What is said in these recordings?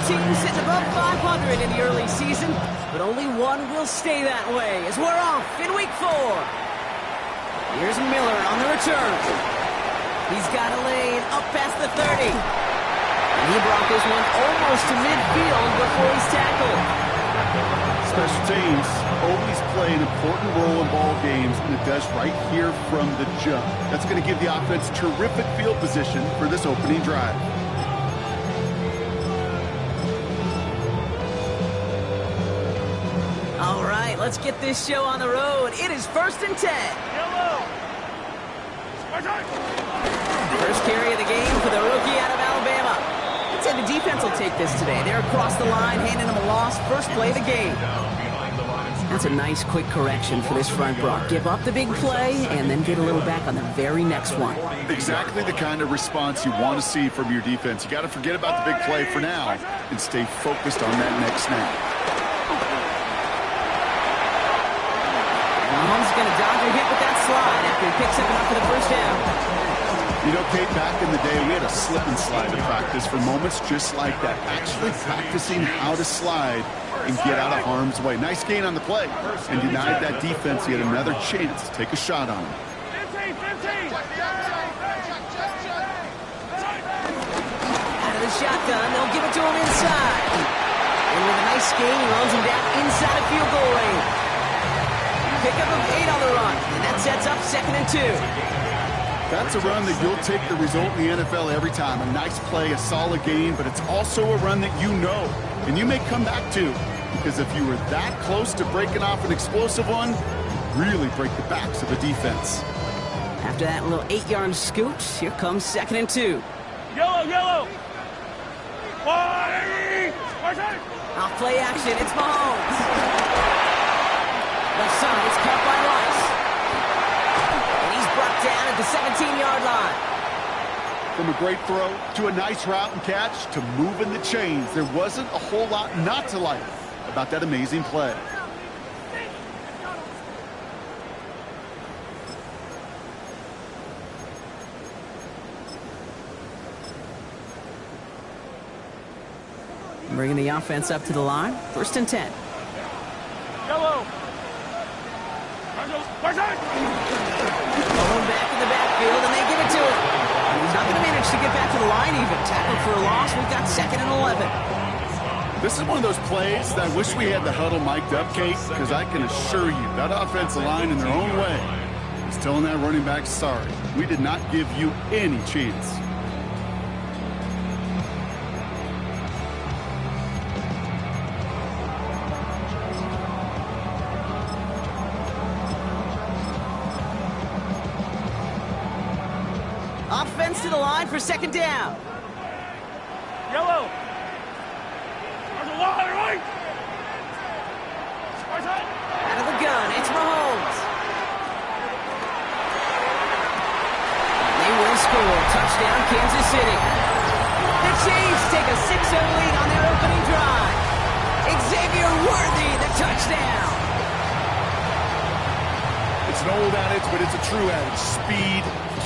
teams sitting above 500 in the early season, but only one will stay that way as we're off in week 4. Here's Miller on the return. He's got a lane up past the 30. And he brought this one almost to midfield before he's tackled. Special teams always play an important role in ball games, and it does right here from the jump. That's going to give the offense terrific field position for this opening drive. All right, let's get this show on the road. It is 1st and 10. First carry of the game for the rookie out of Alabama. I'd say the defense will take this today. They're across the line, handing them a loss. First play of the game. That's a nice quick correction for this front block. Give up the big play and then get a little back on the very next one. Exactly the kind of response you want to see from your defense. You got to forget about the big play for now and stay focused on that next snap. Mahomes is going to dodge a hit with that slide after he picks up enough for the first down. You know, Kate, back in the day, we had a slip and slide to practice for moments just like that. Actually practicing how to slide and get out of harm's way. Nice gain on the play and denied that defense yet another chance to take a shot on him. Out of the shotgun, they'll give it to him inside. And with a nice gain, he runs him down inside of field goal range. Pickup of 8 on the run, and that sets up 2nd and 2. That's a run that you'll take the result in the NFL every time. A nice play, a solid gain, but it's also a run that you know and you may come back to, because if you were that close to breaking off an explosive one, you really break the backs of the defense. After that little 8-yard scoot, here comes 2nd and 2. Yellow! Off play action, it's Mahomes. Left side is caught by Rice. And he's brought down at the 17-yard line. From a great throw to a nice route and catch to moving the chains, there wasn't a whole lot not to like about that amazing play. Bringing the offense up to the line. 1st and 10. Yellow! Going back in the backfield, and they give it to him. He's not going to manage to get back to the line even. Tackled for a loss. We've got 2nd and 11. This is one of those plays that I wish we had the huddle mic'd up, Kate, because I can assure you that offensive line in their own way is telling that running back, sorry, we did not give you any chance. Offense to the line for 2nd down. Yellow! There's a line, right? Out of the gun, it's Mahomes. And they will score. Touchdown, Kansas City. The Chiefs take a 6-0 lead on their opening drive. Xavier Worthy, the touchdown. It's an old adage, but it's a true adage. Speed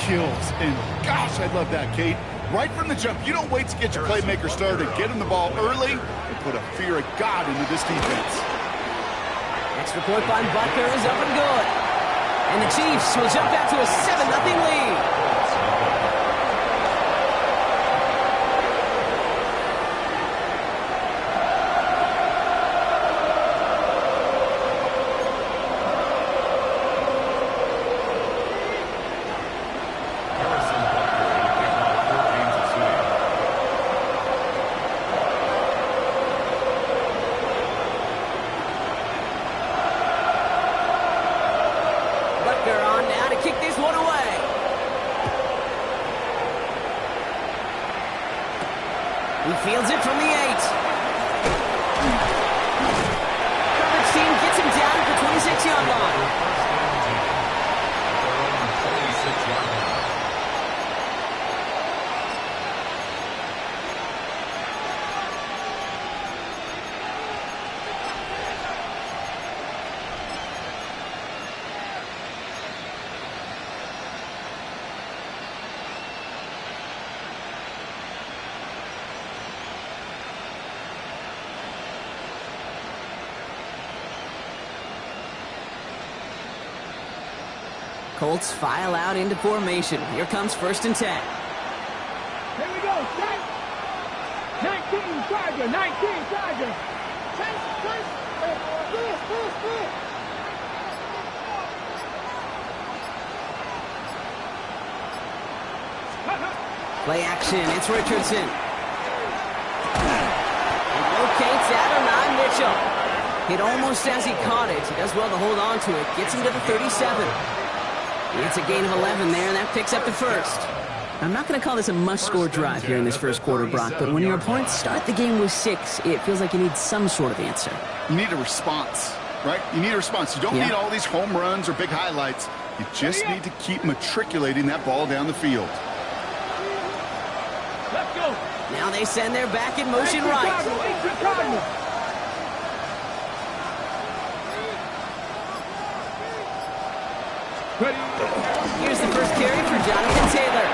kills. And gosh, I love that, Kate. Right from the jump, you don't wait to get your playmaker started. Get him the ball early and put a fear of God into this defense. Extra point by Butker is up and good. And the Chiefs will jump out to a 7-0 lead. He fields it from the 8. Coverage team gets him down at the 26-yard line. Colts file out into formation. Here comes 1st and 10. Here we go, set. 19 Charger, 19 Charger. Play action, it's Richardson. He locates Adonai Mitchell. Hit almost as he caught it. He does well to hold on to it. Gets him to the 37. It's a gain of 11 there, and that picks up the first. I'm not going to call this a must-score drive here in this first quarter, Brock, but when your opponents start the game with 6, it feels like you need some sort of answer. You need a response, right? You need a response. You don't need all these home runs or big highlights. You just need to keep matriculating that ball down the field. Let's go. Now they send their back in motion right. Here's the first carry for Jonathan Taylor.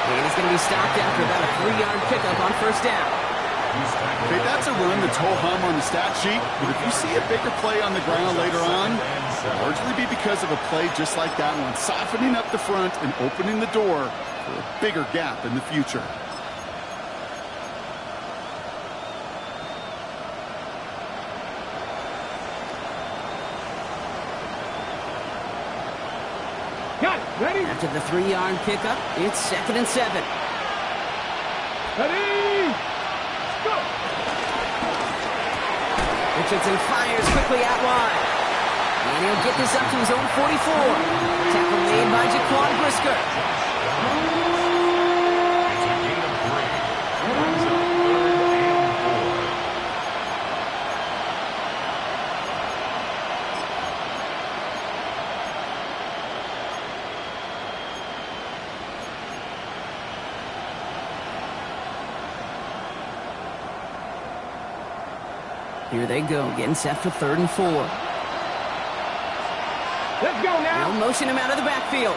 And he's going to be stopped after about a 3-yard pickup on 1st down. Okay, that's a run that's ho-hum on the stat sheet, but if you see a bigger play on the ground later on, it'll largely be because of a play just like that one, softening up the front and opening the door for a bigger gap in the future. Ready? After the 3-yard pickup, it's 2nd and 7. Ready? Go! Richardson fires quickly out wide. And he'll get this up to his own 44. Tackle made by Jaquan Brisker. It's a gain of 3. Brings up 3rd and 4. Here they go, getting set for 3rd and 4. Let's go now. They'll motion him out of the backfield.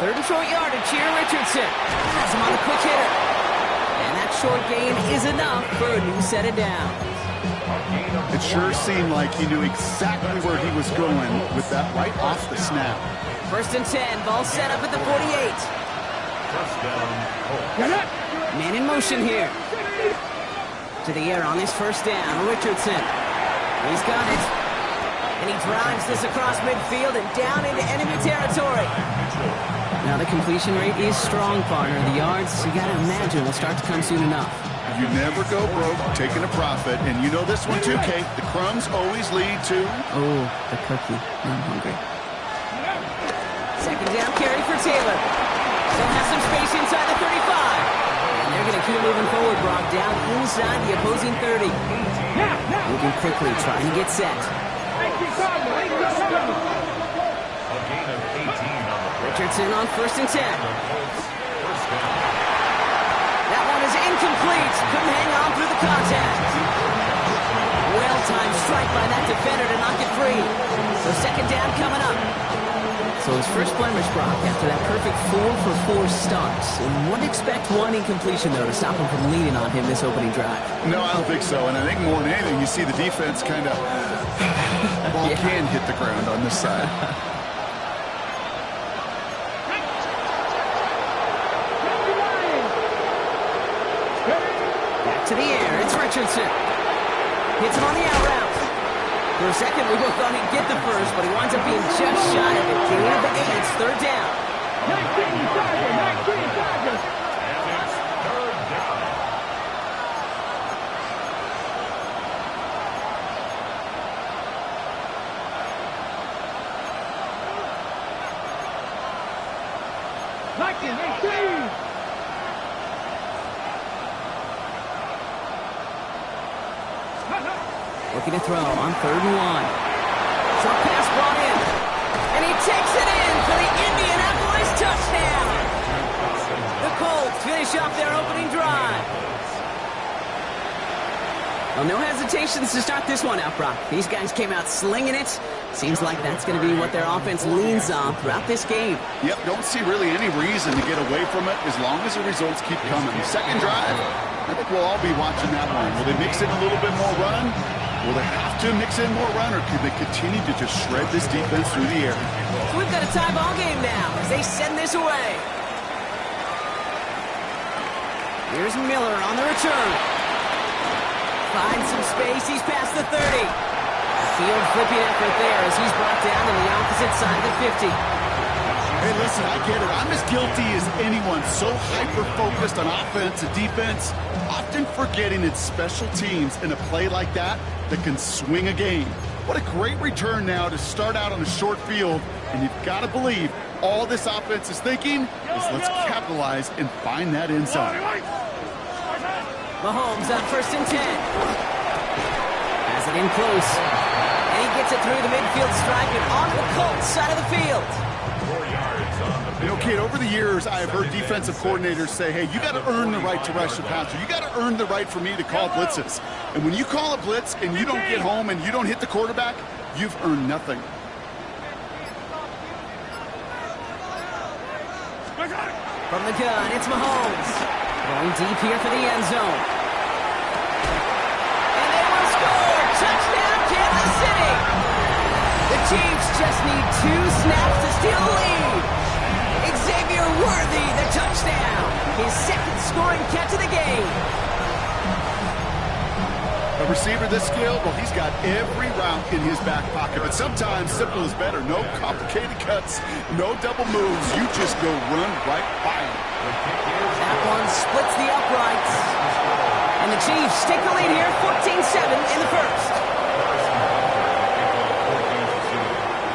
3rd and short yardage here, Richardson. Has him on the quick hitter. And that short gain is enough for a new set of downs. It sure seemed like he knew exactly where he was going with that right off the snap. 1st and 10, ball set up at the 48. First down, Colts. Get up. Man in motion here. To the air on this 1st down, Richardson. He's got it. And he drives this across midfield and down into enemy territory. Now the completion rate is strong, partner. The yards, you got to imagine, will start to come soon enough. You never go broke taking a profit, and you know this one too, Kate. The crumbs always lead to... Oh, the cookie. I'm hungry. 2nd down carry for Taylor. Still has some space inside the 35. And they're going to keep moving forward, Brock, down inside the opposing 30. Moving quickly, trying to get set. A gain of 18 on the play. Richardson on 1st and 10. First down. That one is incomplete. Couldn't hang on through the contact. Well-timed strike by that defender to knock it free. So 2nd down coming up. So his first blemish, Brock, after that perfect 4-for-4 start. And wouldn't expect one incompletion, though, to stop him from leaning on him this opening drive. No, I don't think so. And I think more than anything, you see the defense kind of... ball can hit the ground on this side. Back to the air. It's Richardson. Hits him on the out route. For a second, we both thought he'd get the first, but he winds up being just shy of it. Gain of 8. It's 3rd down. 19 Chargers. And it's 3rd down. Looking to throw on 3rd and 1. Short pass brought in. And he takes it in for the Indianapolis touchdown. The Colts finish off their opening drive. Well, no hesitations to start this one out, Brock. These guys came out slinging it. Seems like that's going to be what their offense leans on throughout this game. Yep, don't see really any reason to get away from it as long as the results keep coming. 2nd drive, I think we'll all be watching that one. Will they mix in a little bit more run? Will they have to mix in more run, or could they continue to just shred this defense through the air? So we've got a tie ball game now as they send this away. Here's Miller on the return. Finds some space. He's past the 30. Field flipping effort there as he's brought down on the opposite side of the 50. Hey, listen, I get it. I'm as guilty as anyone. So hyper-focused on offense and defense, often forgetting it's special teams in a play like that can swing a game. What a great return now to start out on a short field, and you've got to believe all this offense is thinking is let's capitalize and find that end zone. Mahomes on 1st and 10. Has it in close. And he gets it through the midfield stripe and onto the Colts side of the field. 4 yards on the You know, Kate, over the years, I have heard defensive coordinators say, hey, you got to earn the right to rush the passer. You got to earn the right for me to call blitzes. And when you call a blitz and you don't get home and you don't hit the quarterback, you've earned nothing. From the gun, it's Mahomes. Going deep here for the end zone. And they will score! Touchdown, Kansas City! The Chiefs just need 2 snaps to steal the lead. Xavier Worthy, the touchdown. His 2nd scoring catch of the game. A receiver this skilled, well, he's got every route in his back pocket. But sometimes simple is better. No complicated cuts, no double moves. You just go run right by him. That one splits the uprights. And the Chiefs take the lead here, 14-7 in the first.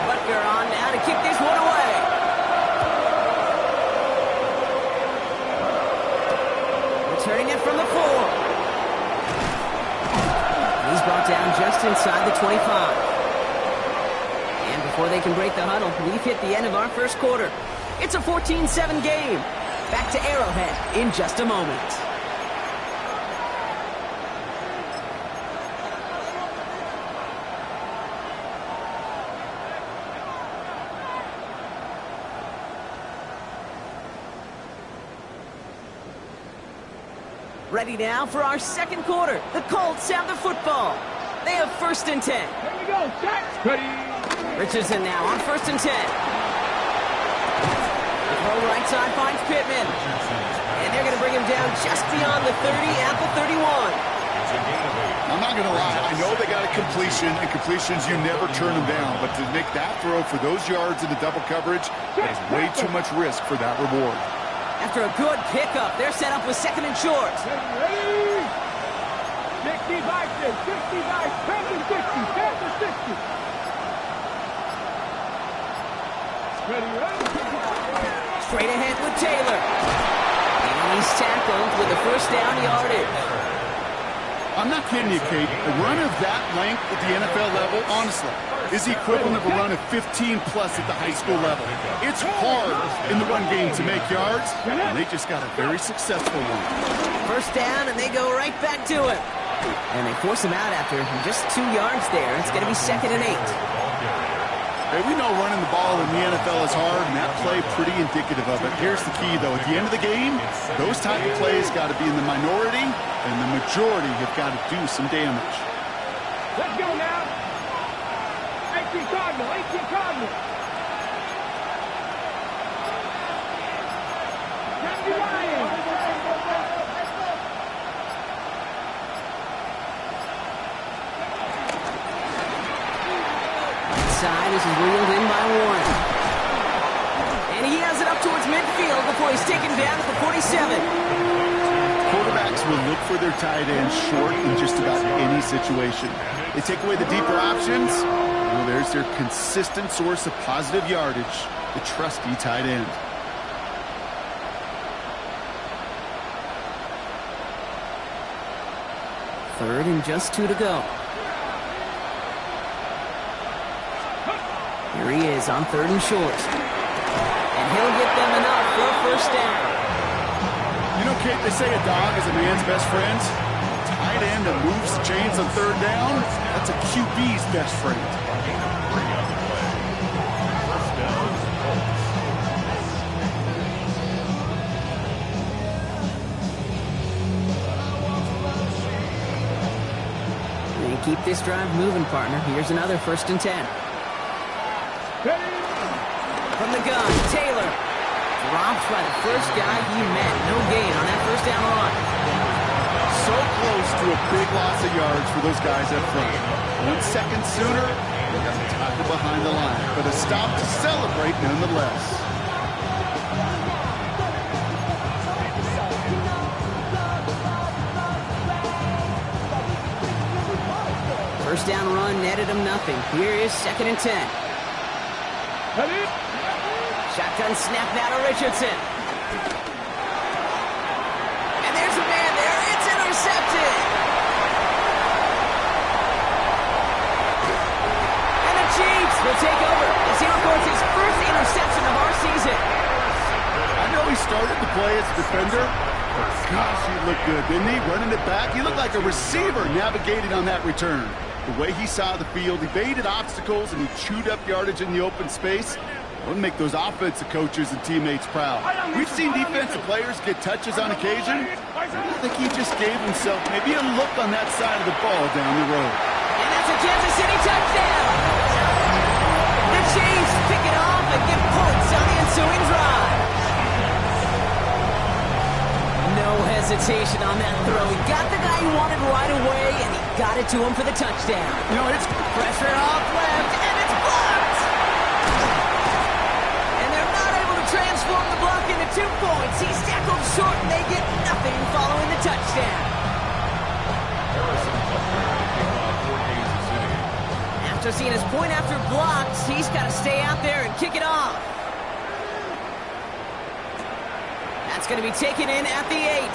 Butker on now to kick this one away. Returning it from the 4. He's brought down just inside the 25. And before they can break the huddle, we've hit the end of our first quarter. It's a 14-7 game. Back to Arrowhead in just a moment. Ready now for our second quarter. The Colts have the football. They have 1st and 10. Here we go, set. Ready. Richardson now on 1st and 10. The throw right side finds Pittman. And they're going to bring him down just beyond the 30 at the 31. I'm not going to lie. I know they got a completion, and completions, you never turn them down. But to make that throw for those yards in the double coverage, that is way too much risk for that reward. After a good pickup, they're set up with 2nd and short. Ready. 65, 65, 10 to 60, 10 to 60. Ready, ready. Straight ahead with Taylor. And he's tackled with the 1st down yardage. I'm not kidding you, Kate. A run of that length at the NFL level, honestly, is the equivalent of a run of 15-plus at the high school level. It's hard in the run game to make yards, and they just got a very successful one. 1st down, and they go right back to it. And they force him out after just 2 yards there. It's going to be 2nd and 8. Hey, we know running the ball in the NFL is hard, and that play pretty indicative of it. Here's the key, though. At the end of the game, those type of plays got to be in the minority, and the majority have got to do some damage. Let's go now. 18 Cardinal, 18 Cardinal. Jackie Ryan. Inside, this is reeled in by Warren. And he has it up towards midfield before he's taken down at the 47. Quarterbacks will look for their tight end short in just about any situation. They take away the deeper options. Well, there's their consistent source of positive yardage, the trusty tight end. Third and just 2 to go. Here he is on 3rd and short. And he'll get them enough for a 1st down. You know, Kate, they say a dog is a man's best friend. Tight end that moves the chains on 3rd down, that's a QB's best friend. keep this drive moving, partner. Here's another 1st and 10. From the gun, Taylor. Dropped by the first guy he met. No gain on that 1st down run. So close to a big loss of yards for those guys up front. 1 second sooner, they got the tackle behind the line. But a stop to celebrate nonetheless. First down run netted him nothing. Here is 2nd and 10. Shotgun snap now to Richardson. And there's a man there. It's intercepted. And the Chiefs will take over as he records his first interception of our season. I know he started the play as a defender, but gosh, he looked good, didn't he? Running it back, he looked like a receiver navigating on that return. The way he saw the field, he baited obstacles and he chewed up yardage in the open space. It would make those offensive coaches and teammates proud. We've seen defensive players get touches on occasion. I think he just gave himself maybe a look on that side of the ball down the road. And that's a Kansas City touchdown. The Chiefs pick it off and give points on the ensuing drive. No hesitation on that throw. He got the guy he wanted right away, and he got it to him for the touchdown. You know, it's Pressure off left, and it's blocked! And they're not able to transform the block into 2 points. He's tackled short, and they get nothing following the touchdown. After seeing his point after blocks, he's got to stay out there and kick it off. That's going to be taken in at the 8.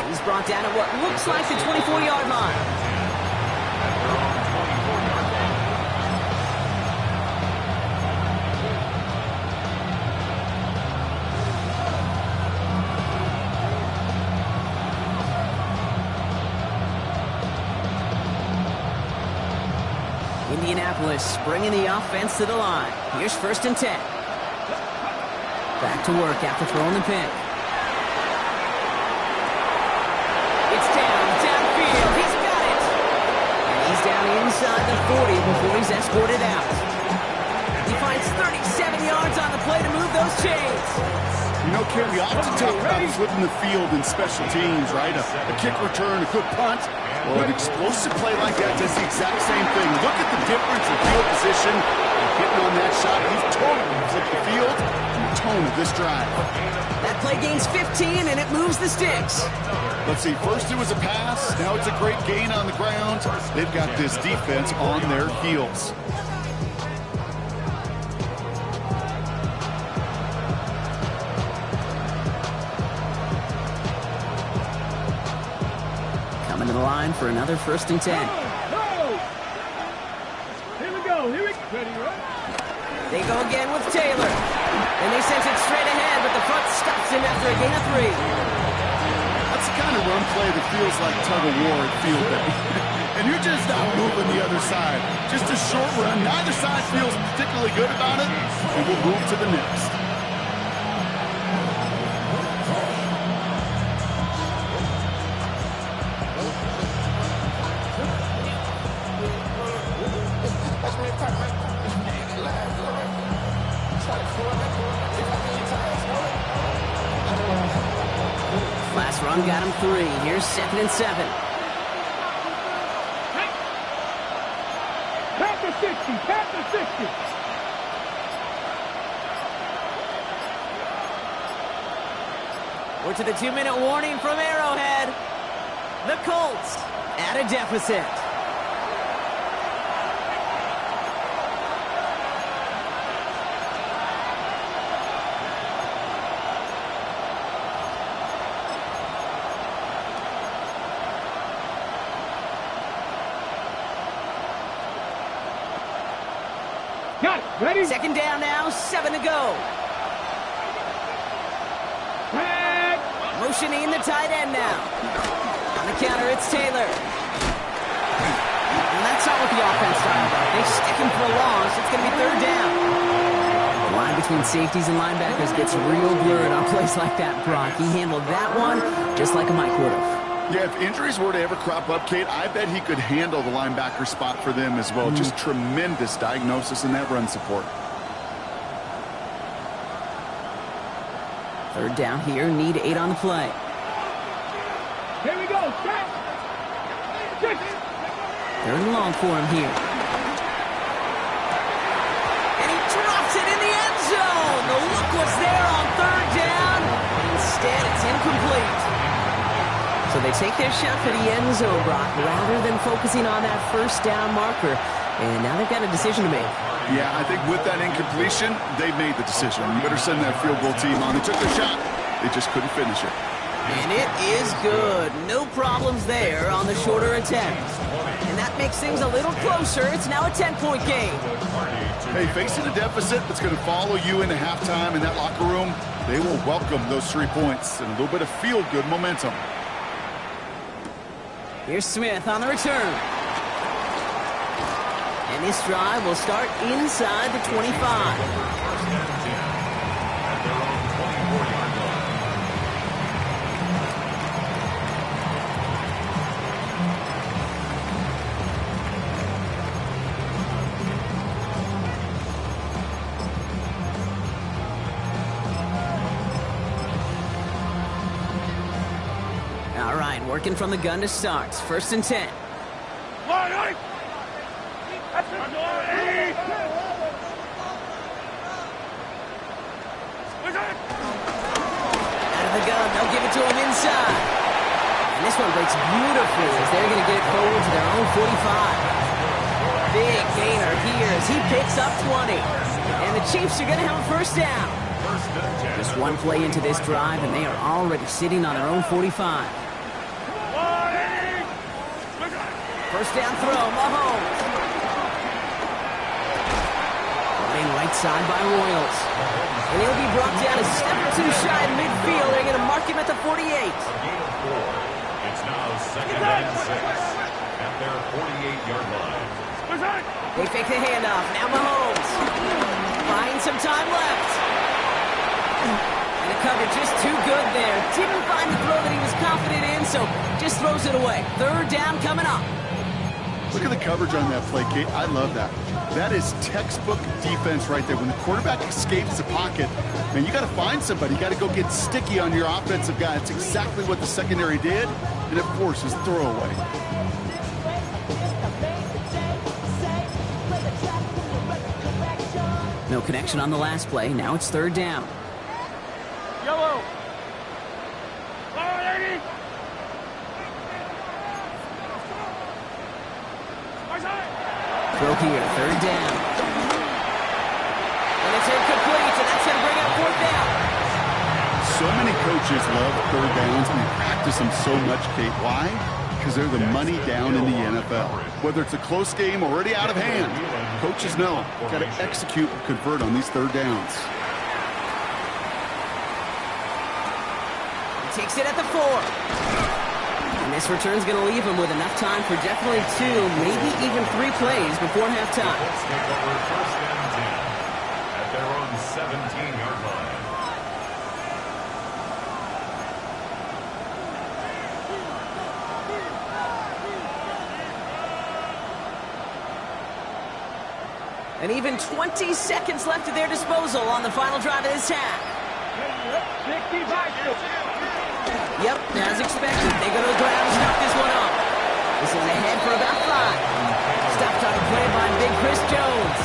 He's brought down at what looks like the 24-yard line. Indianapolis bringing the offense to the line. Here's 1st and 10. Back to work after throwing the pick. It's downfield. He's got it. And he's down inside the 40 before he's escorted out. He finds 37 yards on the play to move those chains. You know, Ken, we often talk about flipping the field in special teams, right? A kick return, a good punt. Well, an explosive play like that does the exact same thing. Look at the difference in field position and hitting on that shot. You've totally flipped the field and the tone of this drive. That play gains 15, and it moves the sticks. Let's see, first it was a pass. Now it's a great gain on the ground. They've got this defense on their heels. Coming to the line for another 1st and 10. Here we go. Ready, right? They go again with Taylor. And they send it straight ahead, but the front stops him after a gain of 3. That's the kind of run play that feels like tug-of-war at field day. And you're just not moving the other side. Just a short run. Neither side feels particularly good about it, and we'll move to the next. Last run got him 3. Here's 2nd and 7. Pack the 60. Pack the 60. We're to the 2-minute warning from Arrowhead. The Colts at a deficit. Got it. Ready? 2nd down now, 7 to go. Pack. Motioning the tight end now. On the counter, it's Taylor. And that's not what the offense started. They stick him for a loss. It's going to be 3rd down. The line between safeties and linebackers gets real blurred on plays like that, Brock. He handled that one just like a Mike would have. Yeah, if injuries were to ever crop up, Kate, I bet he could handle the linebacker spot for them as well. Just tremendous diagnosis in that run support. Third down here, need 8 on the play. Here we go. Set. 6. Third and long for him here. And he drops it in the end zone. The look was there on third down. Instead, it's incomplete. So they take their shot for the end zone, Brock, rather than focusing on that first down marker. And now they've got a decision to make. Yeah, I think with that incompletion, they've made the decision. You better send that field goal team on. They took their shot. They just couldn't finish it. And it is good. No problems there on the shorter attempt. And that makes things a little closer. It's now a 10-point game. Hey, facing a deficit that's going to follow you into halftime in that locker room, they will welcome those 3 points and a little bit of feel-good momentum. Here's Smith on the return. And this drive will start inside the 25. All right, working from the gun to start. First and 10. Out of the gun, they'll give it to him inside. And this one breaks beautifully as they're going to get it forward to their own 45. Big gainer here as he picks up 20. And the Chiefs are going to have a first down. Just one play into this drive, and they are already sitting on their own 45. First down throw, Mahomes. Running right side by Royals. And he'll be brought down a step or two shy of midfield. They're going to mark him at the 48. It's now 2nd and 6 at their 48-yard line. They fake the handoff. Now Mahomes. Finds some time left. And the coverage just too good there. Didn't find the throw that he was confident in, so just throws it away. Third down coming up. Look at the coverage on that play, Kate. I love that. That is textbook defense right there. When the quarterback escapes the pocket, man, you got to find somebody. You got to go get sticky on your offensive guy. That's exactly what the secondary did, and it forces throwaway. No connection on the last play. Now it's third down. Yellow. Throw here, third down. And it's incomplete, and that's going to bring up fourth down. So many coaches love third downs, and they practice them so much, Kate. Why? Because they're the money down in the NFL. Whether it's a close game or already out of hand, coaches know got to execute and convert on these third downs. He takes it at the 4. And this return's going to leave him with enough time for definitely 2, maybe even 3 plays before halftime. Let's take over 1st and 10 at their own 17-yard line. And even 20 seconds left at their disposal on the final drive of this half. 65. Yep, as expected, they go to the ground and stop this one up. This is ahead for about 5. Stopped on a play by Big Chris Jones.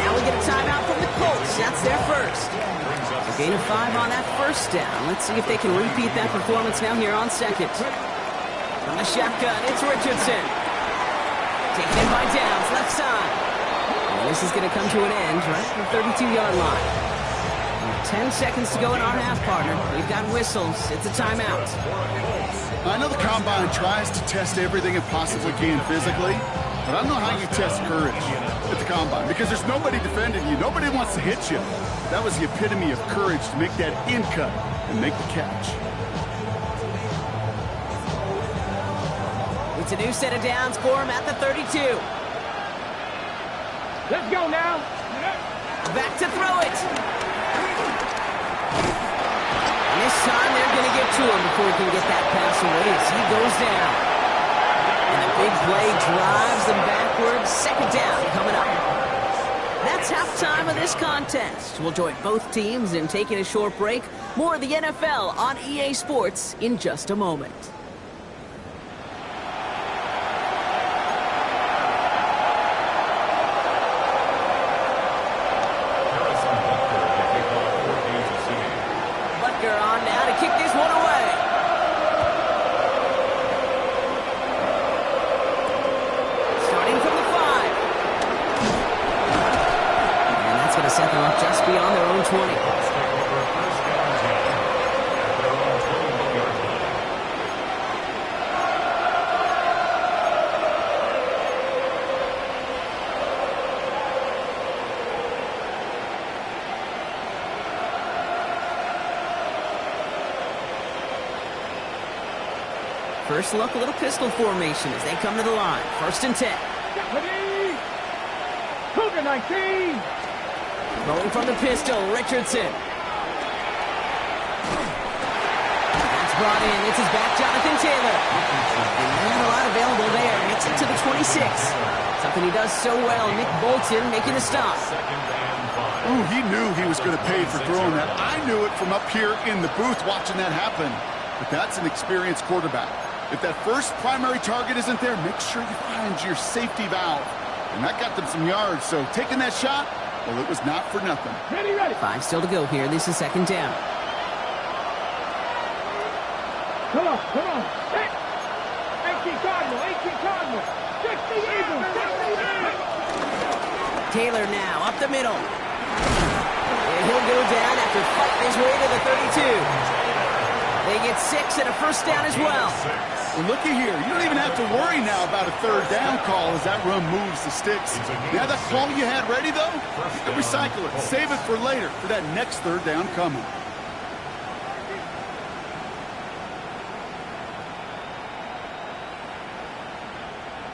Now we get a timeout from the Colts. That's their first. A gain of 5 on that first down. Let's see if they can repeat that performance now here on second. From the shotgun, it's Richardson. Taken in by Downs, left side. And this is going to come to an end right at the 32-yard line. 10 seconds to go in our half, partner. We've got whistles. It's a timeout. I know the Combine tries to test everything it possibly can physically, but I don't know how you test courage at the Combine because there's nobody defending you. Nobody wants to hit you. That was the epitome of courage to make that in cut and make the catch. It's a new set of downs for him at the 32. Let's go now. Back to throw it. And this time they're going to get to him before he can get that pass away as he goes down. And a big play drives them backwards. Second down coming up. That's halftime of this contest. We'll join both teams in taking a short break. More of the NFL on EA Sports in just a moment. Butker on now to kick this one away. Starting from the 5. And that's going to set them up just beyond their own 20. First look, a little pistol formation as they come to the line. 1st and 10. Ready? Cougar 19. Rolling from the pistol, Richardson. That's brought in. It's his back, Jonathan Taylor. And not a lot available there. Makes it to the 26. Something he does so well. Nick Bolton making the stop. Ooh, he knew he was going to pay for throwing that. I knew it from up here in the booth watching that happen. But that's an experienced quarterback. If that first primary target isn't there, make sure you find your safety valve. And that got them some yards, so taking that shot, well, it was not for nothing. Ready, ready. 5 still to go here. This is 2nd down. Come on, come on. Hit. 18 Cardinal, 18 Cardinal. 60 Eagles, 60 Eagles. Taylor now, up the middle. And he'll go down after fighting his way to the 32. They get 6 and a 1st down as well. Well, looky here. You don't even have to worry now about a 3rd down call as that run moves the sticks. Now that call you had ready, though, you can recycle it. Save it for later for that next 3rd down coming.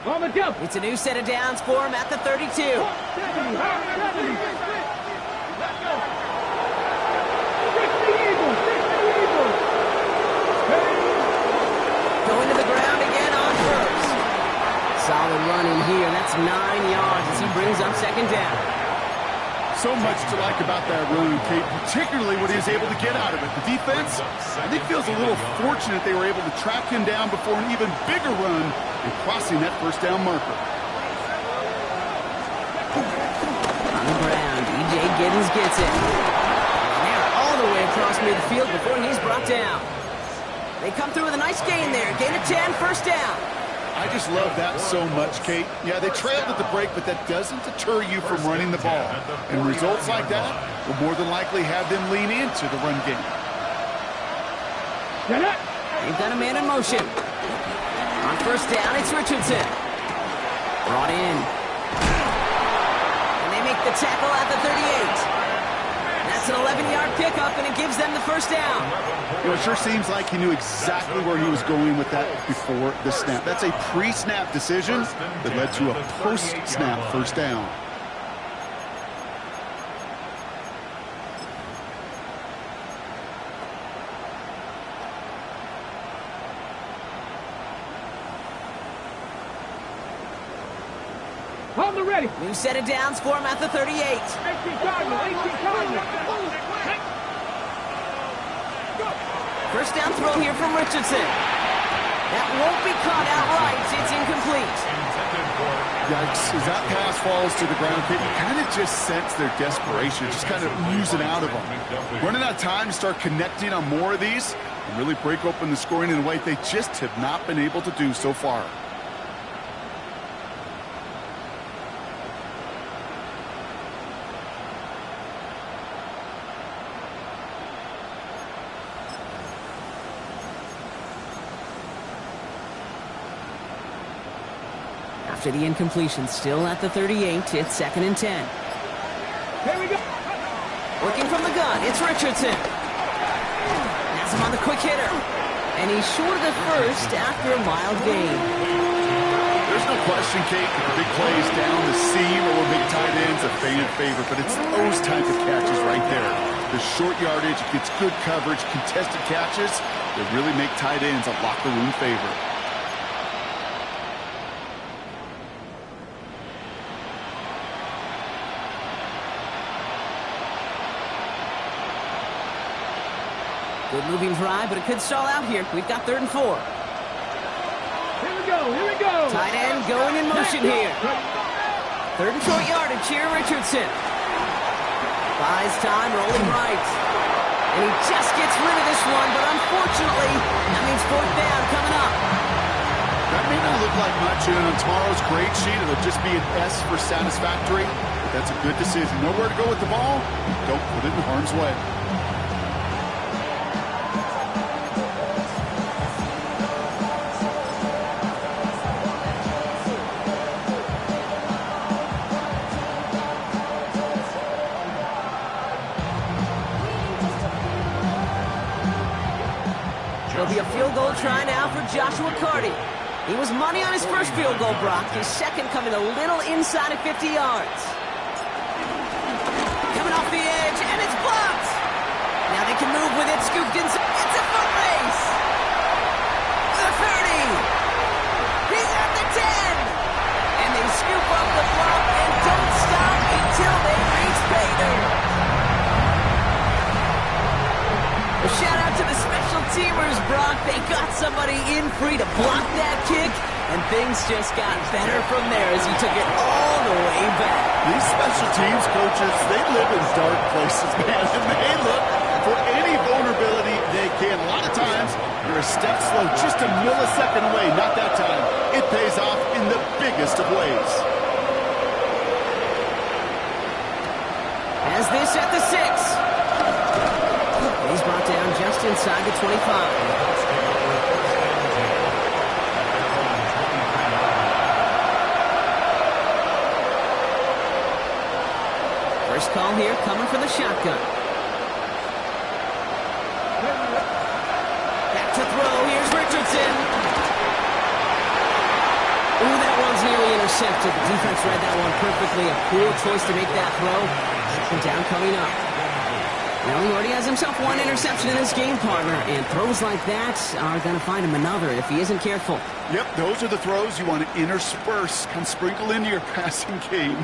On the jump. It's a new set of downs for him at the 32. 70, 70. Let's go. 60 Eagles, 60 Eagles. Going to the ground again on 1st. Solid running here. That's 9 yards as he brings up 2nd down. So much to like about that run, Kate, particularly what he was able to get out of it. The defense, I think, feels a little fortunate they were able to track him down before an even bigger run and crossing that 1st down marker. On the ground, E.J. Giddens gets it. And they're all the way across midfield before he's brought down. They come through with a nice gain there. Gain of 10, 1st down. I just love that so much, Kate. Yeah, they trailed at the break, but that doesn't deter you from running the ball. And results like that will more than likely have them lean into the run game. They've got a man in motion. On 1st down, it's Richardson. Brought in. And they make the tackle at the 38. That's an 11-yard pickup, and it gives them the 1st down. You know, it sure seems like he knew exactly where he was going with that before the snap. That's a pre-snap decision that led to a post-snap 1st down. On the ready. New set of downs for him at the 38. 18 Cardinal, 18 Cardinal. 1st down throw here from Richardson. That won't be caught outright. It's incomplete. Yikes. As that pass falls to the ground, Kate, you kind of just sense their desperation, just kind of oozing out of them. Running out of time to start connecting on more of these and really break open the scoring in a way they just have not been able to do so far. After the incompletion, still at the 38, it's 2nd and 10. Here we go. Working from the gun, it's Richardson. Has him on the quick hitter. And he's short of the 1st after a mild gain. There's no question, Kate, that the big plays down the seam or big tight ends a fan favorite, but it's those type of catches right there. The short yardage, it gets good coverage, contested catches that really make tight ends a locker room favorite. Good moving drive, but it could stall out here. We've got 3rd and 4. Here we go, here we go. Tight end going in motion here. 3rd and short yardage here, Richardson. Buys time, rolling right. And he just gets rid of this one, but unfortunately, that means 4th down coming up. That may not look like much, and on tomorrow's grade sheet, it'll just be an S for satisfactory. But that's a good decision. Know where to go with the ball? Don't put it in harm's way. There'll be a field goal try now for Joshua Carty. He was money on his first field goal, Brock. His second coming a little inside of 50 yards. Coming off the edge, and it's blocked. Now they can move with it, scooped inside. It's a foot race. The 30. He's at the 10. And they scoop up the block and don't stop until they reach pay dirt. A shout out to the special teamers, Brock. They got somebody in free to block that kick, and things just got better from there as he took it all the way back. These special teams coaches, they live in dark places, man, and they look for any vulnerability they can. A lot of times, you're a step slow, just a millisecond away. Not that time. It pays off in the biggest of ways. As this at the 6. He's brought down just inside the 25. First call here coming for the shotgun. Back to throw. Here's Richardson. Ooh, that one's nearly intercepted. The defense read that one perfectly. A cool choice to make that throw. Second down coming up. Well, he already has himself one interception in this game, partner, and throws like that are going to find him another if he isn't careful. Yep, those are the throws you want to intersperse, kind of sprinkle into your passing game,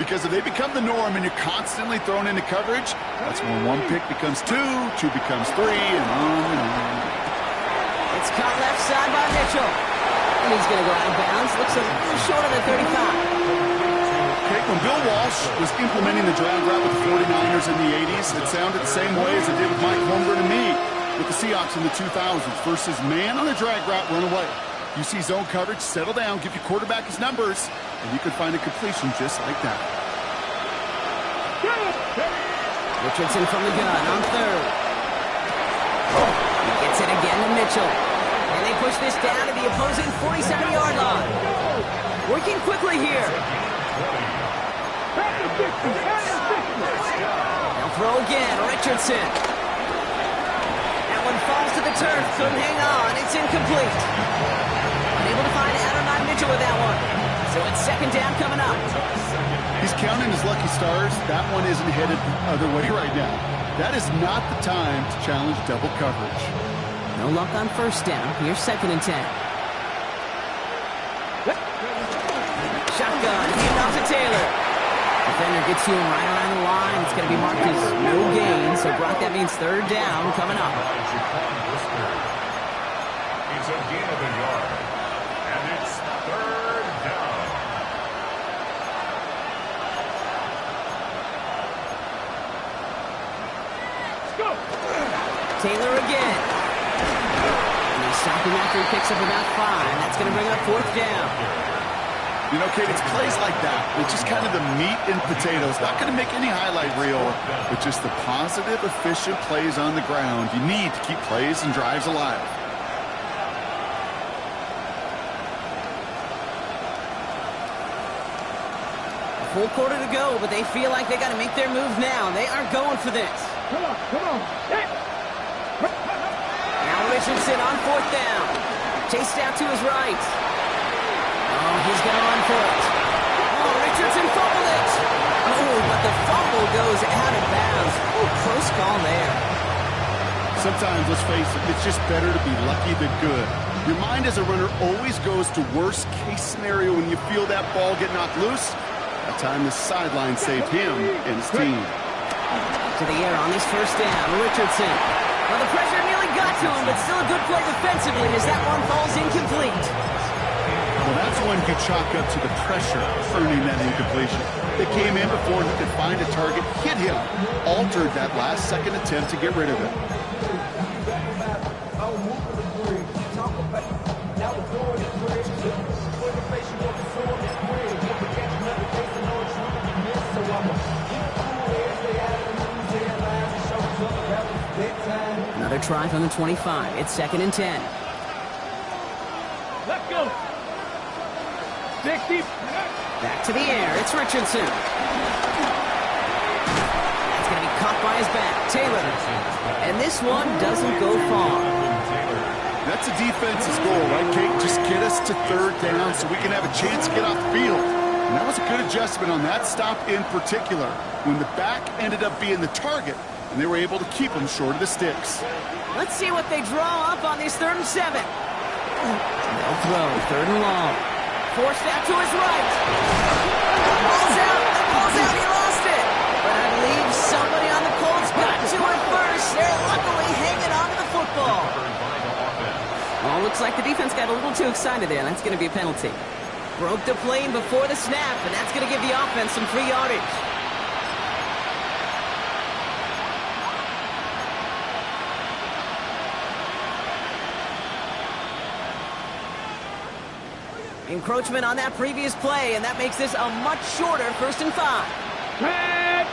because if they become the norm and you're constantly thrown into coverage, that's when one pick becomes two becomes three, and on and on. It's caught left side by Mitchell, and he's going to go out of bounds. Looks a little short of the 35. Okay, when Bill Walsh was implementing the drag route with the 49ers in the 80s, it sounded the same way as it did with Mike Holmgren and me with the Seahawks in the 2000s. Versus man on the drag route, run away. You see zone coverage, settle down, give your quarterback his numbers, and you could find a completion just like that. Richardson from the gun on 3rd. He gets it again to Mitchell. And they push this down to the opposing 47-yard line. Working quickly here. They'll throw again, Richardson. That one falls to the turf, couldn't hang on, it's incomplete. Unable to find Adonai Mitchell with that one. So it's second down coming up. He's counting his lucky stars. That one isn't headed the other way right now. That is not the time to challenge double coverage. No luck on first down. Here's 2nd and 10. Shotgun, hand off to Taylor. Defender gets to him right around the line. It's going to be marked as no gain. So, Brock, that means 3rd down coming up. It's a gain of a yard. And it's 3rd down. Let's go. Taylor again. And they stop him after he picks up about 5. That's going to bring up 4th down. You know, Kate, it's plays like that. It's just kind of the meat and potatoes. Not going to make any highlight reel, but just the positive, efficient plays on the ground. You need to keep plays and drives alive. A full quarter to go, but they feel like they got to make their move now. They are going for this. Come on, come on. Hey. Now Richardson on 4th down. Chased out to his right. Oh, He's going to run for it. Oh, Richardson fumbled it. Oh, but the fumble goes out of bounds. Oh, close call there. Sometimes, let's face it, it's just better to be lucky than good. Your mind as a runner always goes to worst case scenario when you feel that ball get knocked loose. That time the sideline saved him and his team. To the air on this first down, Richardson. Well, the pressure nearly got to him, but still a good play defensively as that one falls incomplete. Well, that's when you chalk up to the pressure earning that incompletion. It came in before he could find a target, hit him, altered that last-second attempt to get rid of it. Another try from the 25. It's 2nd and 10. Let's go. 60. Back to the air. It's Richardson. That's going to be caught by his back. Taylor. And this one doesn't go far. That's a defense's goal, right, Kate? Just get us to 3rd down so we can have a chance to get off the field. And that was a good adjustment on that stop in particular, when the back ended up being the target, and they were able to keep him short of the sticks. Let's see what they draw up on these 3rd and 7. They'll throw. 3rd and long. Forced out to his right. Ball's out. Ball's out. He lost it. But I believe somebody on the Colts got to it first. They're luckily hanging on to the football. Well, looks like the defense got a little too excited there. That's going to be a penalty. Broke the plane before the snap, and that's going to give the offense some free yardage. Encroachment on that previous play, and that makes this a much shorter 1st and 5. Red.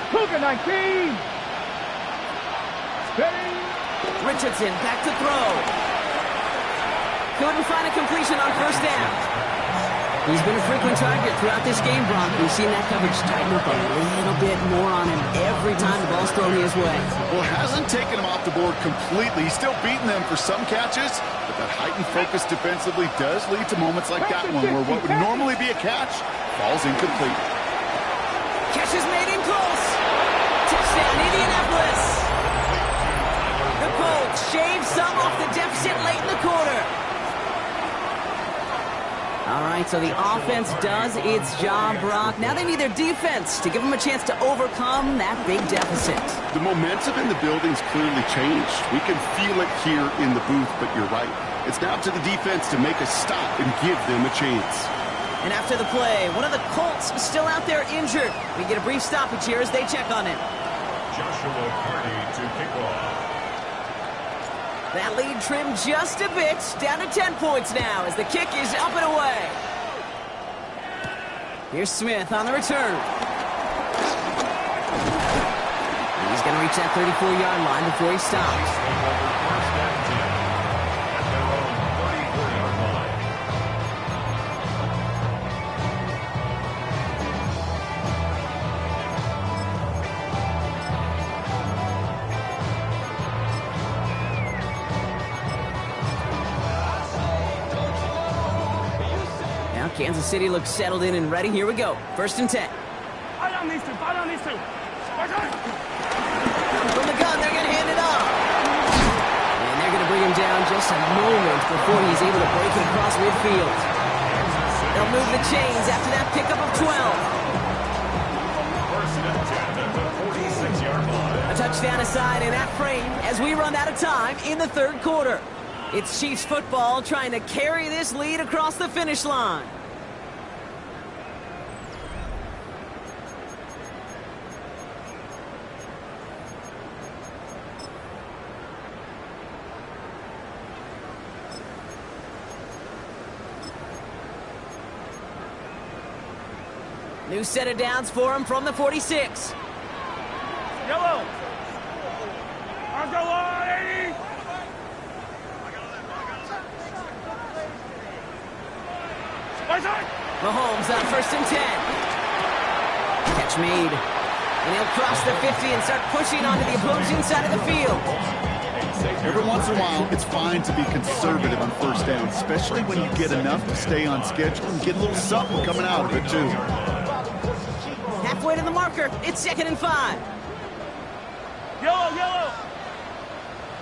Cougar 19. Steady. Richardson back to throw. Couldn't find a completion on 1st down. He's been a frequent target throughout this game, Brock. We've seen that coverage tighten up a little bit more on him every time the ball's thrown his way. Well, it hasn't taken him off the board completely. He's still beating them for some catches, but that heightened focus defensively does lead to moments like that one where what would normally be a catch falls incomplete. Catch is made in close. Touchdown, Indianapolis. The Colts shave some off the deficit late in the quarter. All right, so the offense does its job, Brock. Now they need their defense to give them a chance to overcome that big deficit. The momentum in the building's clearly changed. We can feel it here in the booth, but you're right. It's now to the defense to make a stop and give them a chance. And after the play, one of the Colts is still out there injured. We get a brief stoppage here as they check on him. Joshua Carty to kick off. That lead trimmed just a bit, down to 10 points now as the kick is up and away. Here's Smith on the return. He's going to reach that 34-yard line before he stops. First and 10 at their own 34-yard line. Now Kansas City looks settled in and ready. Here we go. 1st and 10. Fight on these two. Fight on these two. Fight on. From the gun, they're going to hand it off. And they're going to bring him down just a moment before he's able to break it across midfield. They'll move the chains after that pickup of 12. First and 10 at the 46-yard line. A touchdown aside in that frame as we run out of time in the 3rd quarter. It's Chiefs football trying to carry this lead across the finish line. New set of downs for him from the 46. Yellow. I'll go on, 80. Mahomes on 1st and 10. Catch made. And he'll cross the 50 and start pushing onto the opposing side of the field. Every once in a while, it's fine to be conservative on first down, especially when you get enough to stay on schedule and get a little something coming out of it, too. Halfway to the marker. It's 2nd and 5. Yellow, yellow.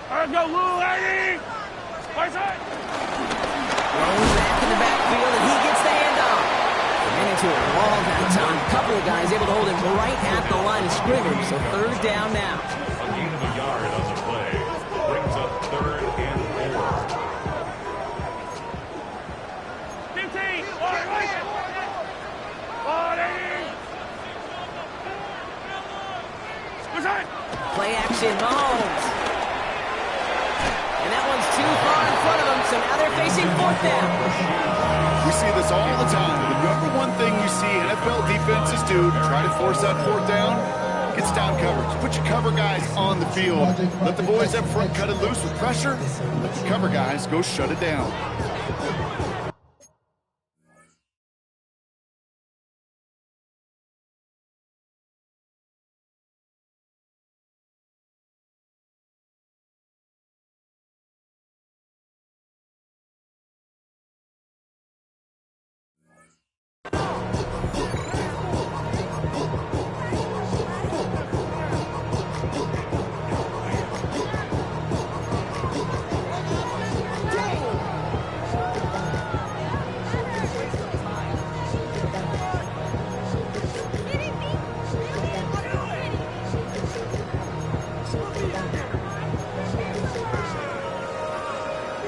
Let's go, Lou, Eddie. Right side. Throws back in the backfield, and he gets the handoff. Ran into a wall that time. A couple of guys able to hold him right at the line of scrimmage, so 3rd down now. A gain of a yard on the play. Brings up 3rd and 4. 15. All right. On, Eddie. Right side. Play action, Mahomes. And that one's too far in front of him, so now they're facing 4th down. We see this all the time. The number one thing you see NFL defenses do to try to force that 4th down, gets down coverage. Put your cover guys on the field. Let the boys up front cut it loose with pressure. Let the cover guys go shut it down.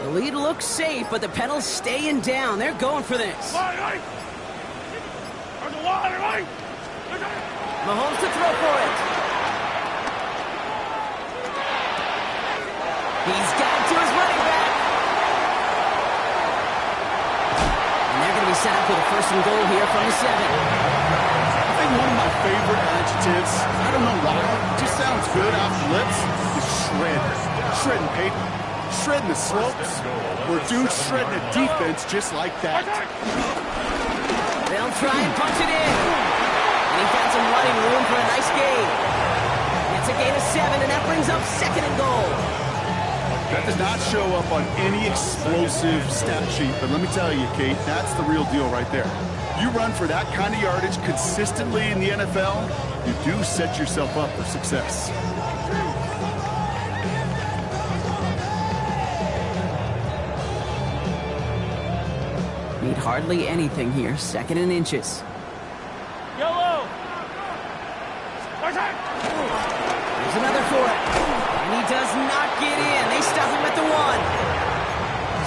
The lead looks safe, but the pedal's staying down. They're going for this. Right. On the wall, right. Mahomes to throw for it. He's got it to his running back. And they're going to be set up with a 1st and goal here from the 7. I think one of my favorite adjectives, I don't know why, it just sounds good off the lips, is shred. Shredding paper. Shredding the slopes. Or dude shredding a defense just like that. They'll try and punch it in. And he found some running room for a nice gain. It's a gain of 7, and that brings up 2nd and goal. That does not show up on any explosive stat sheet, but let me tell you, Kate, that's the real deal right there. You run for that kind of yardage consistently in the NFL, you do set yourself up for success. Need hardly anything here. 2nd and inches. Yellow. Right side. There's another for it. And he does not get in. They stop him at the 1.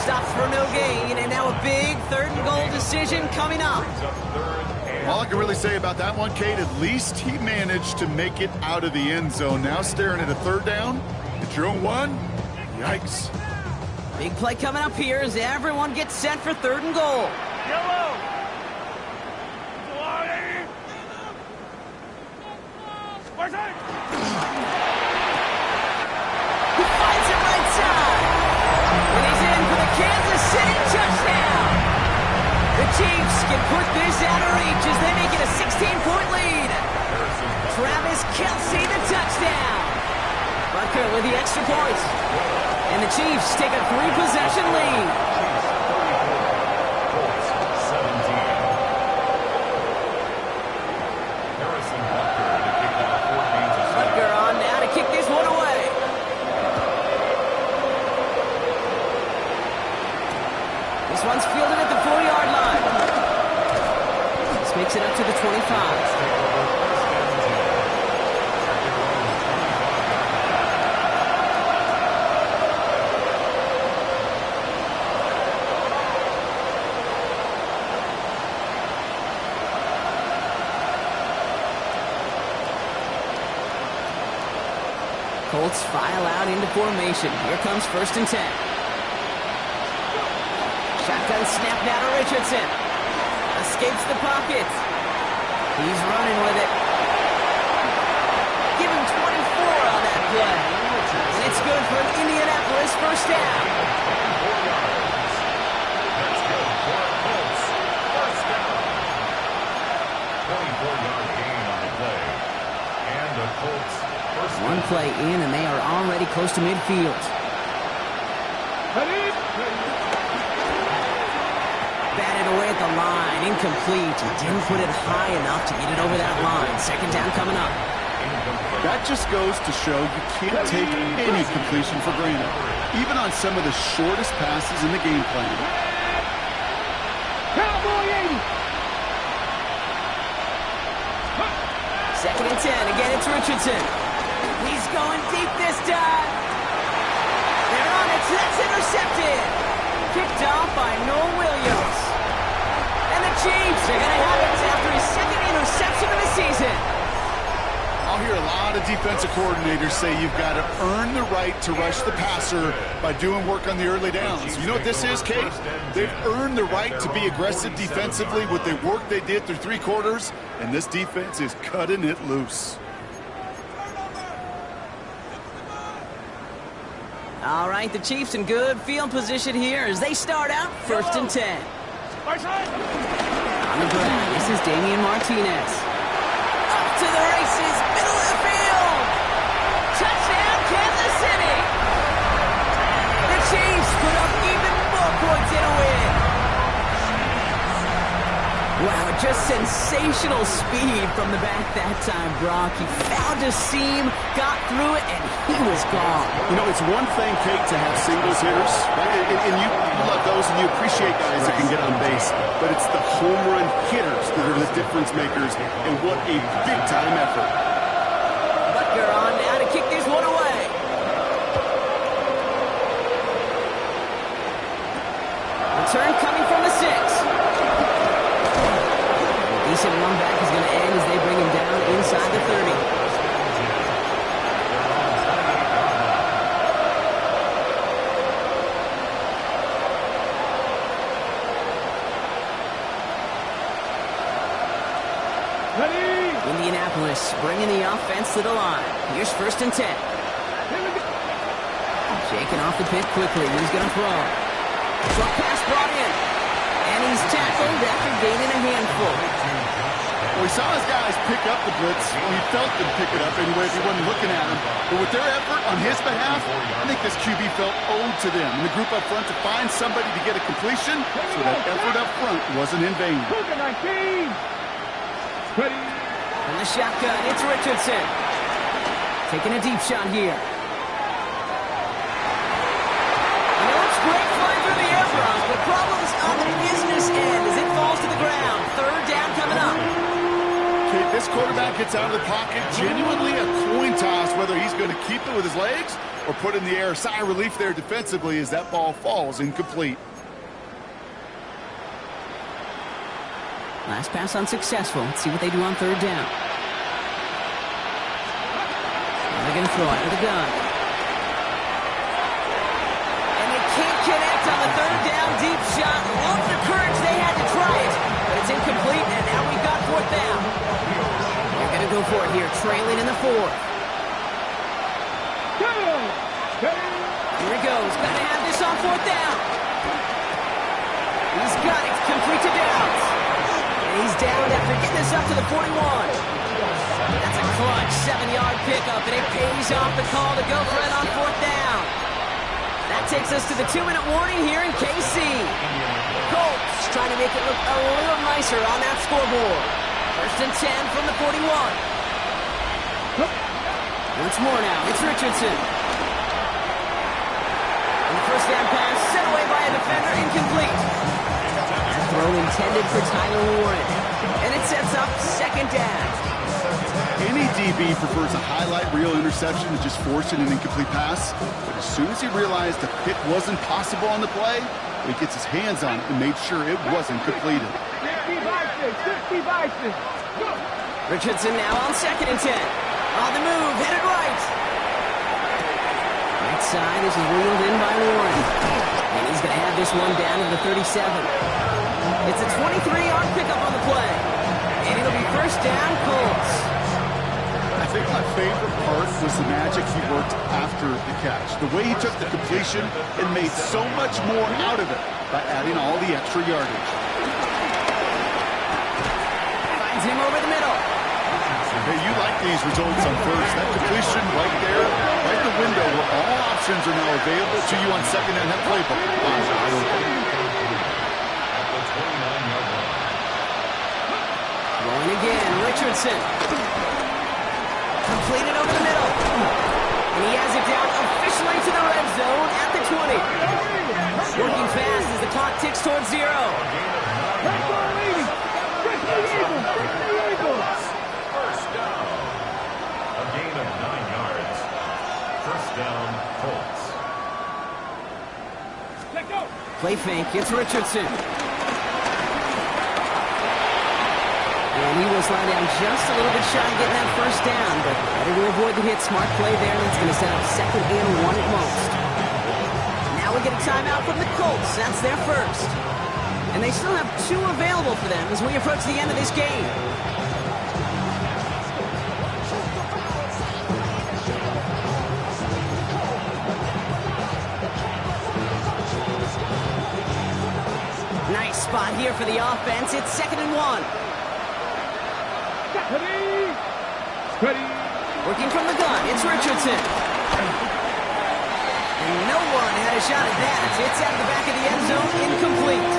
Stops for no gain, and now a big 3rd and goal decision coming up. All I can really say about that one, Kate, at least he managed to make it out of the end zone. Now staring at a 3rd down, at your own 1, yikes. Big play coming up here as everyone gets set for 3rd and goal. Yellow. On, Eddie. Right side. He finds it right side. And he's in for the Kansas City touchdown. The Chiefs can put this out of reach as they make it a 16-point lead. Travis Kelce, the touchdown. Butker with the extra point. And the Chiefs take a 3-possession lead. Colts 17. Harrison Butker to kick off 14-7. Butker on now to kick this one away. This one's fielded at the 4-yard line. This makes it up to the 25. Colts file out into formation. Here comes 1st and 10. Shotgun snap now to Richardson. Escapes the pocket. He's running with it. Give him 24 on that play. And it's good for an Indianapolis 1st down. That's good for our Colts. 1st down. 24-yard gain on the play. And the Colts. One play in, and they are already close to midfield. the line. Incomplete. He didn't put it high enough to get it over that line. Second down coming up. That just goes to show you can't take any completion for granted, even on some of the shortest passes in the game plan. Cowboy 80. Second and 10. Again, it's Richardson. He's going deep this time. They're on it. That's intercepted. Kicked off by Noel Williams. And the Chiefs are going to have it after his second interception of the season. I'll hear a lot of defensive coordinators say you've got to earn the right to rush the passer by doing work on the early downs. You know what this is, Kate? They've earned the right to be aggressive defensively with the work they did through 3 quarters, and this defense is cutting it loose. All right, the Chiefs in good field position here as they start out first and 10. On the ground, this is Damian Martinez. Up to the races, middle of the field. Touchdown, Kansas City. The Chiefs put up even more points in a win. Wow, just sensational speed from the back that time, Brock. He found a seam, got through it, and he was gone. You know, it's one thing, Kate, to have singles hitters, right? And you love those and you appreciate guys that can get on base. But it's the home run hitters that are the difference makers, and what a big-time effort. Butker on now to kick this one away. Return coming from the 6. Decent run back is going to end as they bring him down inside the 30. Indianapolis bringing the offense to the line. Here's first and 10. Shaking off the pit quickly. He's going to throw. Short pass brought in. And he's tackled after gaining a handful. Well, he saw his guys pick up the blitz. Well, he felt them pick it up anyway if he wasn't looking at him. But with their effort on his behalf, I think this QB felt owed to them. And the group up front to find somebody to get a completion, so that effort up front wasn't in vain. From the shotgun, it's Richardson. Taking a deep shot here. And it looks great flying through the air, Brock, but problems on the business end as it falls to the ground. Third down coming up. Okay, this quarterback gets out of the pocket, genuinely a coin toss whether he's going to keep it with his legs or put it in the air. Sigh of relief there defensively as that ball falls incomplete. Last pass unsuccessful. Let's see what they do on third down. They're going to throw out of the gun. And they can't connect on the third down deep shot. Love the courage they had to try it, but it's incomplete, and now we've got fourth down. They're going to go for it here, trailing in the 4th. Here he goes. Got to have this on fourth down. He's got it. Complete to Downs. And he's down after getting this up to the 41. That's a clutch 7-yard pickup, and it pays off the call to go for it on fourth down. That takes us to the 2-minute warning here in KC. Colts trying to make it look a little nicer on that scoreboard. First and 10 from the 41. Once more now, it's Richardson. And the first down pass sent away by a defender, incomplete. A throw intended for Tyler Warren. And it sets up second down. Any DB prefers a highlight reel interception to just forcing an incomplete pass. But as soon as he realized the hit wasn't possible on the play, he gets his hands on it and made sure it wasn't completed. Richardson now on second and 10. On the move, headed right. Right side, this is wheeled in by Warren. And he's going to have this one down to the 37. It's a 23-yard pickup on the play. And it'll be first down, Colts. I think my favorite part was the magic he worked after the catch. The way he took the completion and made so much more out of it by adding all the extra yardage. Finds him over the middle. Hey, you like these results on first. That completion right there, right in the window where all options are now available to you on second and that playbook. At the 29-yard line. And again, Richardson. Completed over the middle. And he has it down officially to the red zone at the 20. Working fast as the clock ticks towards 0. That's all, lady. Get the Eagles. Get the Eagles. First down. A gain of 9 yards. First down, Colts. Let go. Play fake. It's Richardson. And he will slide down just a little bit shy of getting that first down, but better to avoid the hit. Smart play there, and it's going to set up 2nd and 1 at most. Now we get a timeout from the Colts. That's their first. And they still have 2 available for them as we approach the end of this game. Nice spot here for the offense. It's 2nd and 1. Ready. Ready. Working from the gun, it's Richardson. And no one had a shot at that. It's out of the back of the end zone, incomplete.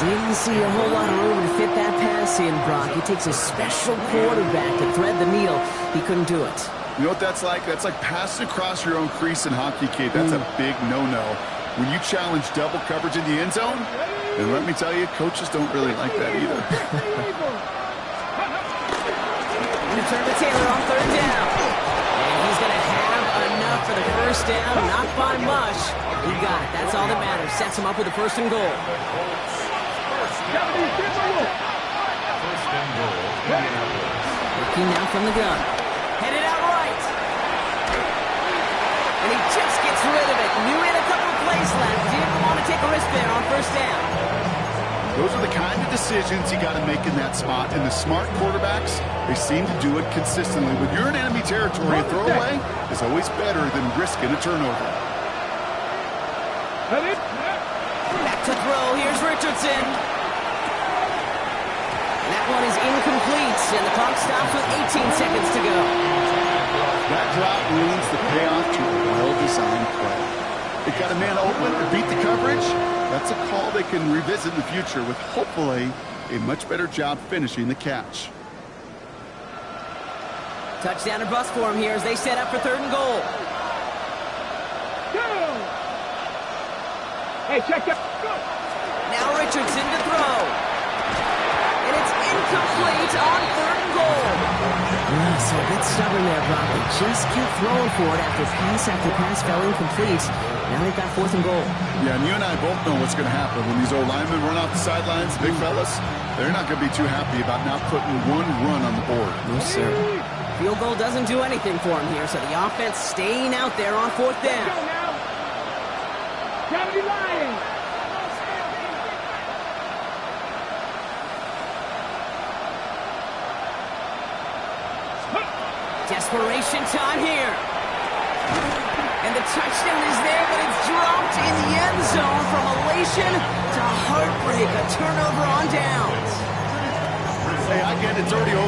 Didn't see a whole lot of room to fit that pass in, Brock. It takes a special quarterback to thread the needle. He couldn't do it. You know what that's like? That's like passing across your own crease in hockey, kid. That's a big no-no. When you challenge double coverage in the end zone, and let me tell you, coaches don't really like that either. Return to Taylor on 3rd down. And he's going to have enough for the first down. Not by much. He got it. That's all that matters. Sets him up with a 1st and goal. First and goal. Working now from the gun. Headed out right. And he just gets rid of it. Knew he had a couple of plays left. Didn't want to take a risk there on 1st down. Those are the kind of decisions you got to make in that spot. And the smart quarterbacks, they seem to do it consistently. When you're in enemy territory, a throwaway is always better than risking a turnover. Back to throw. Here's Richardson. And that one is incomplete. And the clock stops with 18 seconds to go. That drop ruins the payoff to a well-designed play. They got a man open to beat the coverage. That's a call they can revisit in the future with hopefully a much better job finishing the catch. Touchdown or bust for him here as they set up for 3rd and goal. Go. Hey, check that. Go. Now Richardson to throw. And it's incomplete on 3rd and goal. So a bit stubborn there, Brock. They just kept throwing for it after pass fell incomplete. Now they've got 4th and goal. Yeah, and you and I both know what's going to happen when these old linemen run off the sidelines, big fellas. They're not going to be too happy about not putting 1 run on the board. No, sir. Field goal doesn't do anything for him here, so the offense staying out there on 4th down. Go now. Gravity Lions. Desperation time here. And the touchdown is there, but it's dropped in the end zone from elation to heartbreak. A turnover on downs. Hey, I get it's already over.